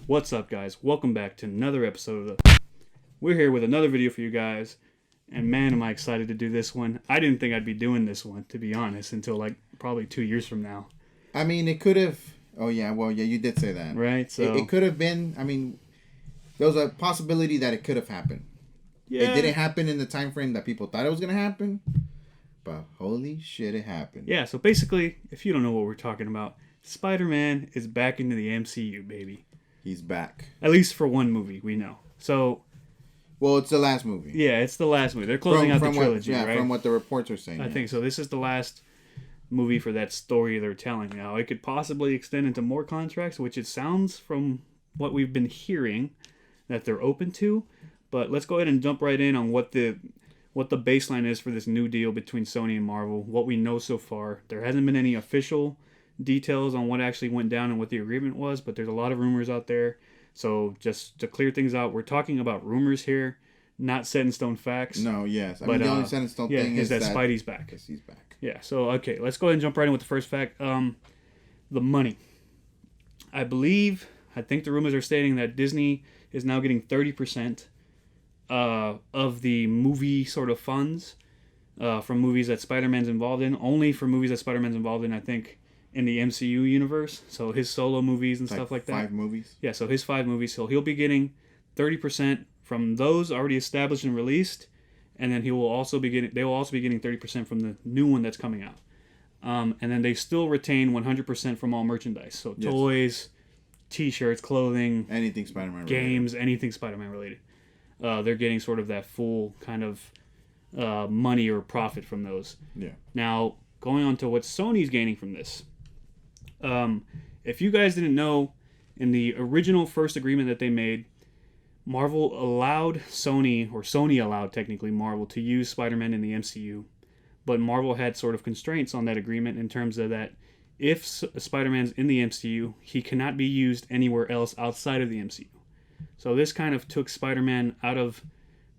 What's up, guys? Welcome back to another episode of the... We're here with another video for you guys, and man, am I excited to do this one. I didn't think I'd be doing this one, to be honest, until like probably 2 years from now. I mean, it could have... Oh, yeah, well, yeah, you did say that. Right, so... It could have been... I mean, there was a possibility that it could have happened. Yeah. It didn't happen in the time frame that people thought it was going to happen, but holy shit, it happened. Yeah, so basically, if you don't know what we're talking about, Spider-Man is back into the MCU, baby. He's back. At least for one movie, we know. So... Well, it's the last movie. Yeah, it's the last movie. They're closing out the trilogy, right? From what the reports are saying. I think so. This is the last movie for that story they're telling. Now, it could possibly extend into more contracts, which it sounds from what we've been hearing that they're open to. But let's go ahead and jump right in on what the baseline is for this new deal between Sony and Marvel, what we know so far. There hasn't been any official details on what actually went down and what the agreement was, but there's a lot of rumors out there. So just to clear things out, we're talking about rumors here, not set in stone facts. No, yes. I mean, the only set in stone thing is that Spidey's back. Yes, he's back. Yeah, so, okay, let's go ahead and jump right in with the first fact. The money. I think the rumors are stating that Disney is now getting 30% of the movie sort of funds from movies that Spider-Man's involved in. Only for movies that Spider-Man's involved in, I think, in the MCU universe. So his solo movies and stuff like that. 5 movies? Yeah, so his 5 movies. So he'll be getting 30% from those already established and released. And then they will also be getting 30% from the new one that's coming out. And then they still retain 100% from all merchandise. So toys, t-shirts, clothing, anything Spider-Man games, related. Anything Spider-Man related. They're getting sort of that full kind of money or profit from those. Yeah. Now, going on to what Sony's gaining from this. If you guys didn't know, in the original first agreement that they made, Marvel allowed Sony allowed technically Marvel to use Spider-Man in the MCU, but Marvel had sort of constraints on that agreement in terms of that if Spider-Man's in the MCU, he cannot be used anywhere else outside of the MCU. So this kind of took Spider-Man out of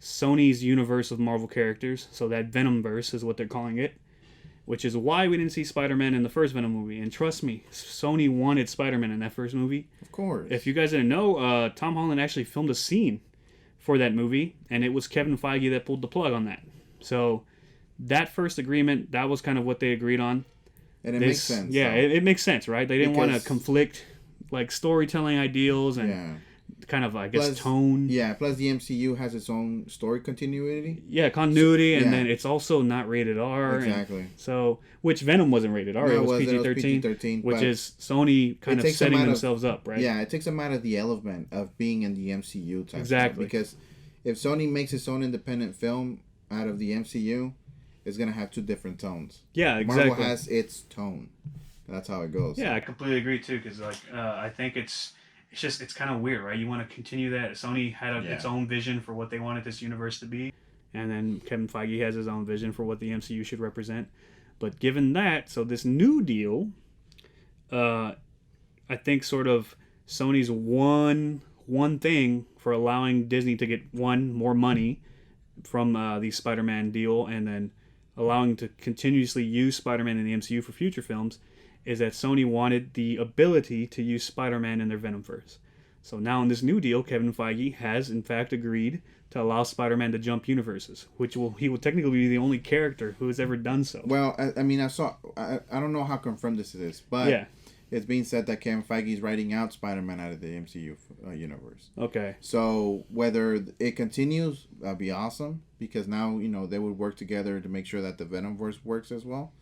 Sony's universe of Marvel characters, so that Venomverse is what they're calling it, which is why we didn't see Spider-Man in the first Venom movie. And trust me, Sony wanted Spider-Man in that first movie. Of course. If you guys didn't know, Tom Holland actually filmed a scene for that movie, and it was Kevin Feige that pulled the plug on that. So that first agreement, that was kind of what they agreed on. And it makes sense. Yeah, it makes sense, right? They didn't want to conflict like storytelling ideals and kind of, I guess, tone. Yeah, plus the MCU has its own story continuity. Yeah, continuity, and then it's also not rated R. Exactly. So, which Venom wasn't rated R. No, it was PG-13. PG-13, which is Sony kind of setting themselves up, right? Yeah, it takes them out of the element of being in the MCU type. Exactly. Because if Sony makes its own independent film out of the MCU, it's going to have 2 different tones. Yeah, exactly. Marvel has its tone. That's how it goes. Yeah, I completely agree, too, because I think it's kind of weird, right? You want to continue that. Sony had its own vision for what they wanted this universe to be, and then Kevin Feige has his own vision for what the MCU should represent. But given that, so this new deal, I think sort of Sony's one thing for allowing Disney to get more money from the Spider-Man deal, and then allowing to continuously use Spider-Man in the MCU for future films, is that Sony wanted the ability to use Spider-Man in their Venomverse. So now in this new deal, Kevin Feige has in fact agreed to allow Spider-Man to jump universes, he will technically be the only character who has ever done so. Well, I mean, I don't know how confirmed this is, but it's being said that Kevin Feige is writing out Spider-Man out of the MCU universe. Okay. So whether it continues, that'd be awesome, because now, they would work together to make sure that the Venomverse works as well.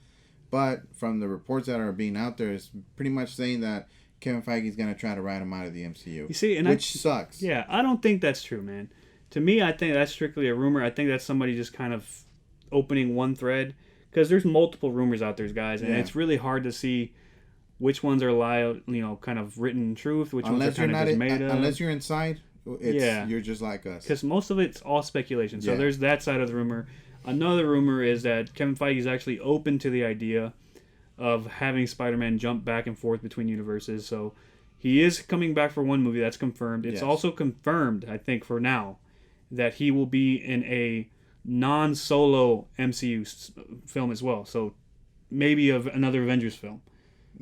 But from the reports that are being out there, it's pretty much saying that Kevin Feige is going to try to write him out of the MCU. You see, which sucks. Yeah, I don't think that's true, man. To me, I think that's strictly a rumor. I think that's somebody just kind of opening one thread, because there's multiple rumors out there, guys, and it's really hard to see which ones are kind of written truth, which ones are kind of just made up. Unless you're inside, you're just like us. Because most of it's all speculation. So there's that side of the rumor. Another rumor is that Kevin Feige is actually open to the idea of having Spider-Man jump back and forth between universes. So he is coming back for one movie. That's confirmed. It's also confirmed, I think, for now, that he will be in a non-solo MCU film as well. So maybe another Avengers film.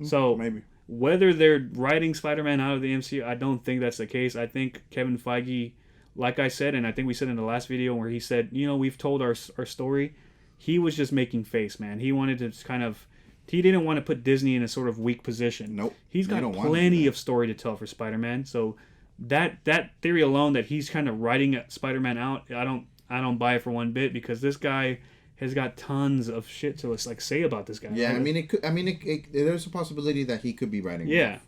So maybe. Whether they're writing Spider-Man out of the MCU, I don't think that's the case. I think Kevin Feige, like I said, and I think we said in the last video where he said, we've told our story. He was just making face, man. He wanted to kind of, he didn't want to put Disney in a sort of weak position. Nope. He's got plenty of story to tell for Spider-Man. So that theory alone that he's kind of writing Spider-Man out, I don't buy it for one bit, because this guy has got tons of shit to say about this guy. Yeah, there's a possibility that he could be writing. Yeah.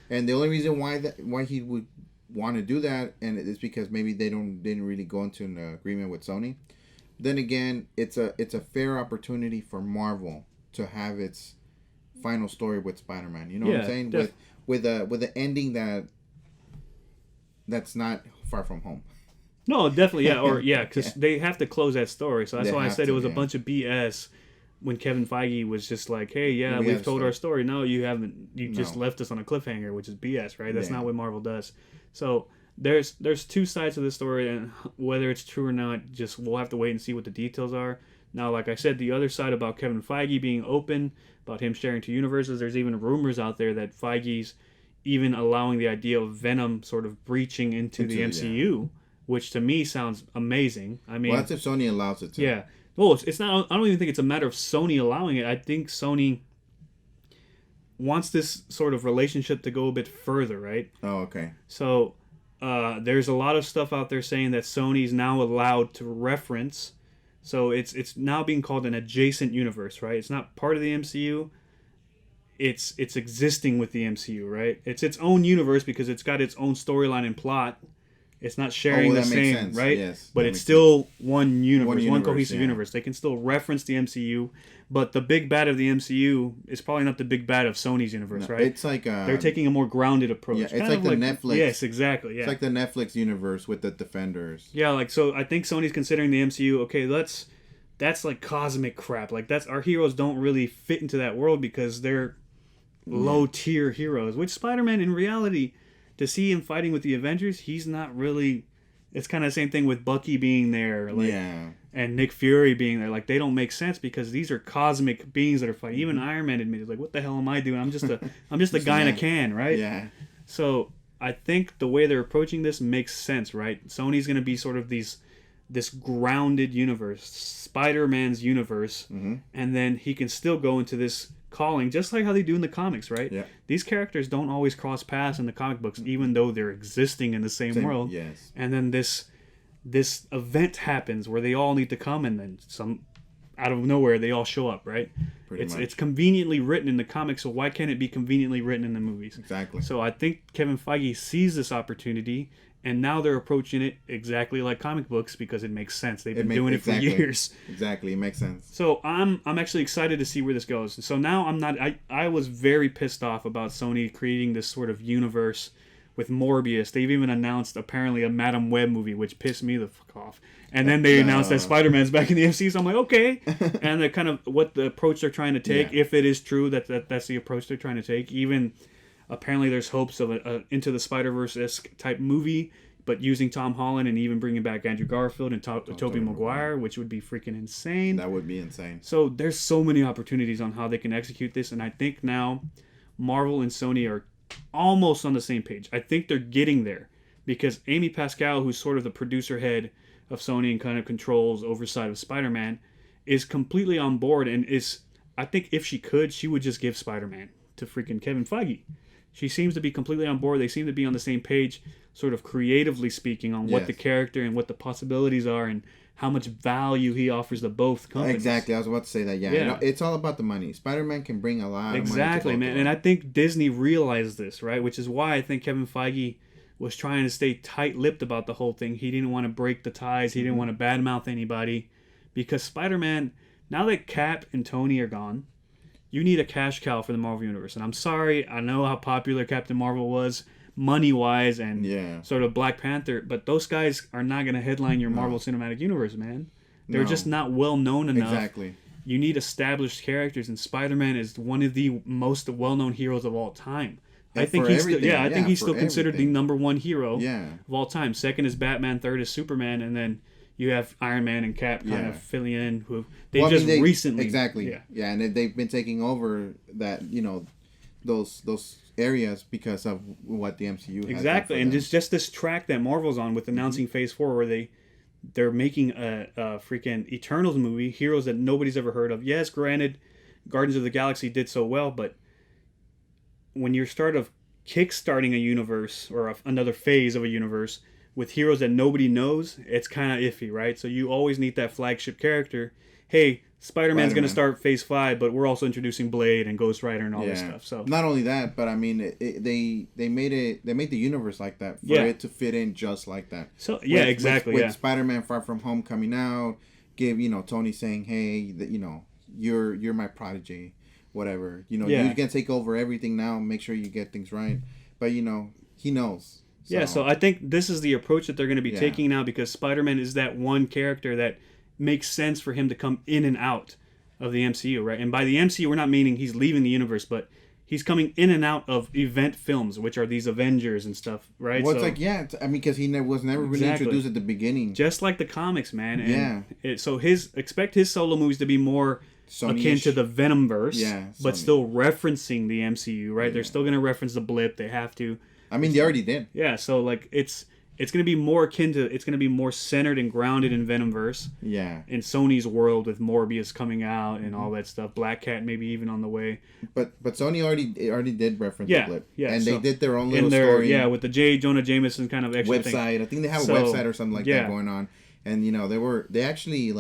And the only reason why he would want to do that, and it's because maybe they didn't really go into an agreement with Sony. Then again, it's a fair opportunity for Marvel to have its final story with Spider-Man. You know what I'm saying? With an ending that's not Far From Home. No, definitely, because they have to close that story. So that's why I said it was a bunch of BS when Kevin Feige was just like, hey, we've told our story. No, you haven't. You just left us on a cliffhanger, which is BS, right? That's not what Marvel does. So there's two sides to this story, and whether it's true or not, just we'll have to wait and see what the details are. Now, like I said, the other side about Kevin Feige being open, about him sharing two universes, there's even rumors out there that Feige's even allowing the idea of Venom sort of breaching into the MCU. Yeah. Which to me sounds amazing. I mean, well, that's if Sony allows it to. Yeah. Well, it's not. I don't even think it's a matter of Sony allowing it. I think Sony wants this sort of relationship to go a bit further, right? Oh, okay. So there's a lot of stuff out there saying that Sony's now allowed to reference. So it's now being called an adjacent universe, right? It's not part of the MCU. It's existing with the MCU, right? It's its own universe because it's got its own storyline and plot. It's not sharing the same, right? Yes, but it's still one universe, one cohesive universe. They can still reference the MCU, but the big bad of the MCU is probably not the big bad of Sony's universe, right? It's like they're taking a more grounded approach. Yeah, it's like the Netflix. Yes, exactly. Yeah, it's like the Netflix universe with the Defenders. Yeah, so I think Sony's considering the MCU. Okay, that's like cosmic crap. Like our heroes don't really fit into that world because they're low tier heroes. Which Spider-Man in reality, to see him fighting with the Avengers, he's not really. It's kind of the same thing with Bucky being there, and Nick Fury being there. Like, they don't make sense because these are cosmic beings that are fighting. Even Iron Man admitted, like, what the hell am I doing? I'm just a guy in a can, right? Yeah. So I think the way they're approaching this makes sense, right? Sony's going to be sort of this grounded universe, Spider-Man's universe, and then he can still go into this calling, just like how they do in the comics, right? Yeah. These characters don't always cross paths in the comic books, even though they're existing in the same world. Yes. And then this event happens where they all need to come, and then some out of nowhere they all show up, right? It's conveniently written in the comics, so why can't it be conveniently written in the movies? Exactly. So I think Kevin Feige sees this opportunity, and now they're approaching it exactly like comic books because it makes sense. They've been doing it for years. Exactly, it makes sense. So I'm actually excited to see where this goes. So now I'm not. I was very pissed off about Sony creating this sort of universe with Morbius. They've even announced apparently a Madam Web movie, which pissed me the fuck off. And then they announced that Spider-Man's back in the MCU. So I'm like, okay. And the kind of what the approach they're trying to take, if it is true that's the approach they're trying to take. Even apparently there's hopes of a Into the Spider-Verse-esque type movie, but using Tom Holland and even bringing back Andrew Garfield and Tobey Maguire, which would be freaking insane. That would be insane. So there's so many opportunities on how they can execute this, and I think now Marvel and Sony are almost on the same page. I think they're getting there because Amy Pascal, who's sort of the producer head of Sony and kind of controls oversight of Spider-Man, is completely on board and I think if she could, she would just give Spider-Man to freaking Kevin Feige. She seems to be completely on board. They seem to be on the same page, sort of creatively speaking, on what the character and what the possibilities are and how much value he offers to both companies. Exactly. I was about to say that, yeah. It's all about the money. Spider-Man can bring a lot of money. Exactly, man. And I think Disney realized this, right? Which is why I think Kevin Feige was trying to stay tight-lipped about the whole thing. He didn't want to break the ties. He didn't want to badmouth anybody. Because Spider-Man, now that Cap and Tony are gone, you need a cash cow for the Marvel Universe. And I'm sorry, I know how popular Captain Marvel was money-wise and sort of Black Panther, but those guys are not going to headline your Marvel Cinematic Universe, man. They're just not well-known enough. Exactly. You need established characters, and Spider-Man is one of the most well-known heroes of all time. I think he's still considered the number one hero of all time. Second is Batman, third is Superman, and then you have Iron Man and Cap kind of filling in. Who recently and they've been taking over that, those areas because of what the MCU has exactly, and just this track that Marvel's on with announcing Phase 4, where they're making a freaking Eternals movie, heroes that nobody's ever heard of. Yes, granted, Guardians of the Galaxy did so well, but when you're kickstarting a universe or another phase of a universe with heroes that nobody knows, it's kind of iffy, right? So you always need that flagship character. Hey, Spider-Man's going to start Phase 5, but we're also introducing Blade and Ghost Rider and all this stuff. So not only that, but I mean, they made the universe like that for it to fit in just like that. So exactly. With Spider-Man Far From Home coming out, Tony saying, hey, you're my prodigy, whatever. You can take over everything now. Make sure you get things right. But he knows. So I think this is the approach that they're going to be taking now, because Spider-Man is that one character that makes sense for him to come in and out of the MCU, right? And by the MCU, we're not meaning he's leaving the universe, but he's coming in and out of event films, which are these Avengers and stuff, right? Well, it's because he was never really introduced at the beginning. Just like the comics, man. And so expect his solo movies to be more Sony-ish, akin to the Venomverse, but still referencing the MCU, right? They're still going to reference the blip. They have to. I mean, they already did. Yeah, so it's going to be more akin to, it's going to be more centered and grounded in Venomverse. Yeah. In Sony's world with Morbius coming out and all that stuff. Black Cat maybe even on the way. But Sony already did reference the blip. Yeah. And they did their own little story. Yeah, with the J. Jonah Jameson kind of extra website. thing. I think they have a website or something like that going on. And, they actually,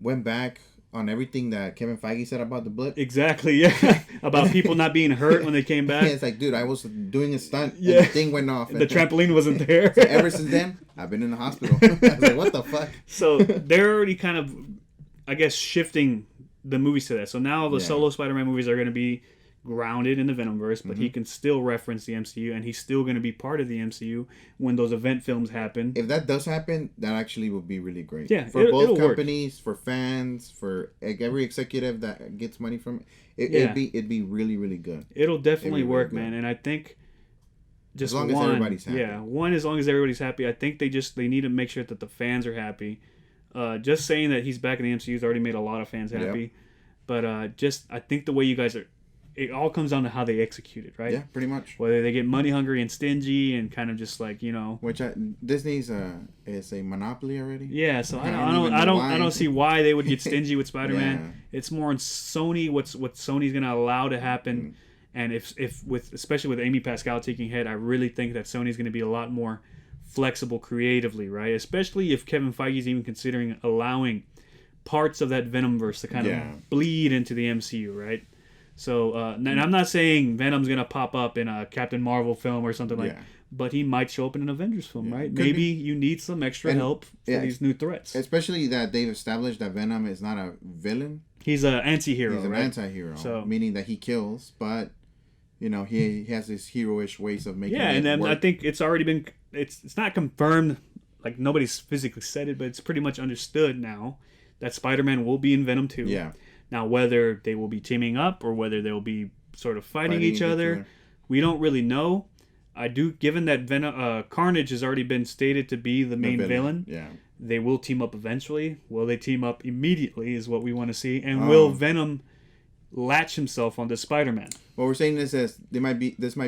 went back on everything that Kevin Feige said about the blip. Exactly, yeah. About people not being hurt when they came back. Yeah, it's like, dude, I was doing a stunt and the thing went off. The trampoline wasn't there. So ever since then, I've been in the hospital. I was like, what the fuck? So they're already kind of, I guess, shifting the movies to that. So now the solo Spider-Man movies are going to be grounded in the Venomverse, but he can still reference the MCU, and he's still going to be part of the MCU when those event films happen. If that does happen, that actually would be really great. Yeah, for both companies, for fans, for every executive that gets money from it. It'd be really, really good. It'll definitely work, man. And I think just as long as everybody's happy. Yeah, as long as everybody's happy. I think they need to make sure that the fans are happy. Just saying that he's back in the MCU has already made a lot of fans happy. Yep. But I think the way you guys are, it all comes down to how they execute it, right? Yeah, pretty much. Whether they get money hungry and stingy and kind of just which Disney's is a monopoly already. Yeah, so I don't see why they would get stingy with Spider-Man. It's more on Sony what Sony's going to allow to happen, and especially with Amy Pascal taking head, I really think that Sony's going to be a lot more flexible creatively, right? Especially if Kevin Feige's even considering allowing parts of that Venomverse to kind of bleed into the MCU, right? So, and I'm not saying Venom's going to pop up in a Captain Marvel film or something like that, but he might show up in an Avengers film, right? Maybe you need some extra help for these new threats. Especially that they've established that Venom is not a villain. He's an anti-hero, He's an anti-hero, so, meaning that he kills, but, he has his heroish ways of making it and then work. I think it's already been, it's not confirmed, like nobody's physically said it, but it's pretty much understood now that Spider-Man will be in Venom 2. Yeah. Now, whether they will be teaming up or whether they'll be sort of fighting each other, we don't really know. Given that Carnage has already been stated to be the main villain, they will team up eventually. Will they team up immediately is what we want to see. And will Venom latch himself onto Spider-Man? What we're saying is this might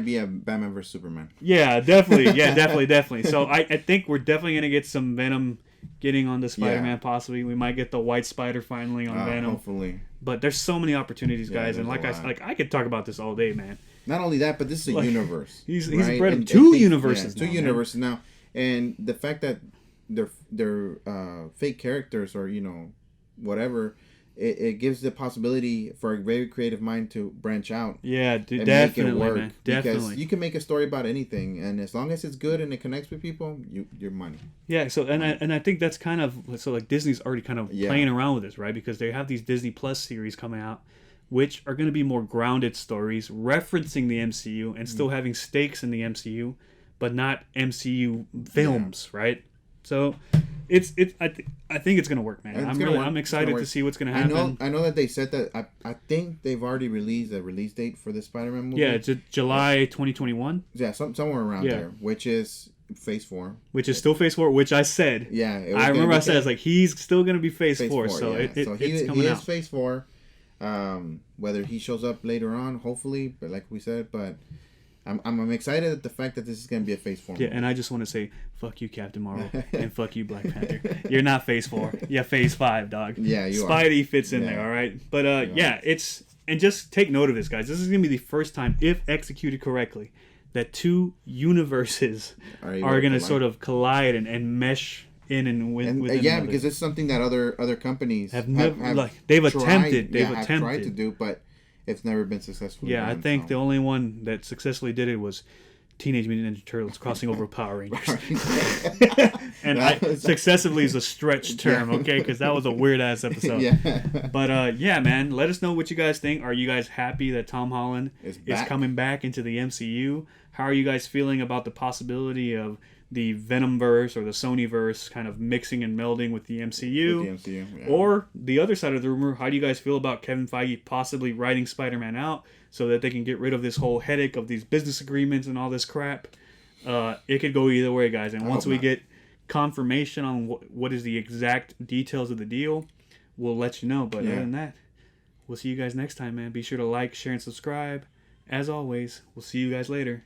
be a Batman vs. Superman. Yeah, definitely. Yeah, definitely. So I think we're definitely going to get some Venom getting on the Spider-Man, possibly. We might get the White Spider finally on Venom. Hopefully. But there's so many opportunities, guys, and I could talk about this all day, man. Not only that, but this is a universe. He's bred of two universes. Two universes now, and the fact that they're fake characters or whatever, it gives the possibility for a very creative mind to branch out. Yeah, definitely, make it work, man. Definitely. Because you can make a story about anything, and as long as it's good and it connects with people, you're money. Yeah. So I think that's kind of Disney's already kind of playing around with this, right? Because they have these Disney Plus series coming out, which are going to be more grounded stories, referencing the MCU and still having stakes in the MCU, but not MCU films, right? So. I think it's gonna work, man. I'm excited to see what's gonna happen. I know that they said that. I think they've already released a release date for the Spider-Man movie. Yeah, it's July 2021. Yeah, somewhere around there, which is Phase 4. Which is still Phase 4, which I said. Yeah, I remember I said it's like he's still gonna be Phase 4, so yeah. it's coming out. He is Phase 4. Whether he shows up later on, hopefully, but like we said, but I'm excited at the fact that this is going to be a Phase 4 movie. And I just want to say, fuck you, Captain Marvel, and fuck you, Black Panther. You're not Phase 4. You're Phase 5, dog. Yeah, you Spidey fits in there, all right? But, it's... And just take note of this, guys. This is going to be the first time, if executed correctly, that two universes are going to sort of collide and mesh in and within yeah, because it's something that other companies have attempted to do, but it's never been successful. Yeah, I think the only one that successfully did it was Teenage Mutant Ninja Turtles crossing over Power Rangers. And successively is a stretch term, okay? Because that was a weird-ass episode. Yeah. But, man, let us know what you guys think. Are you guys happy that Tom Holland is coming back into the MCU? How are you guys feeling about the possibility of the Venomverse or the Sonyverse kind of mixing and melding with the MCU? Or the other side of the rumor, how do you guys feel about Kevin Feige possibly writing Spider-Man out so that they can get rid of this whole headache of these business agreements and all this crap? It could go either way, guys. And once we get confirmation on what is the exact details of the deal, we'll let you know. But other than that, we'll see you guys next time, man. Be sure to like, share, and subscribe. As always, we'll see you guys later.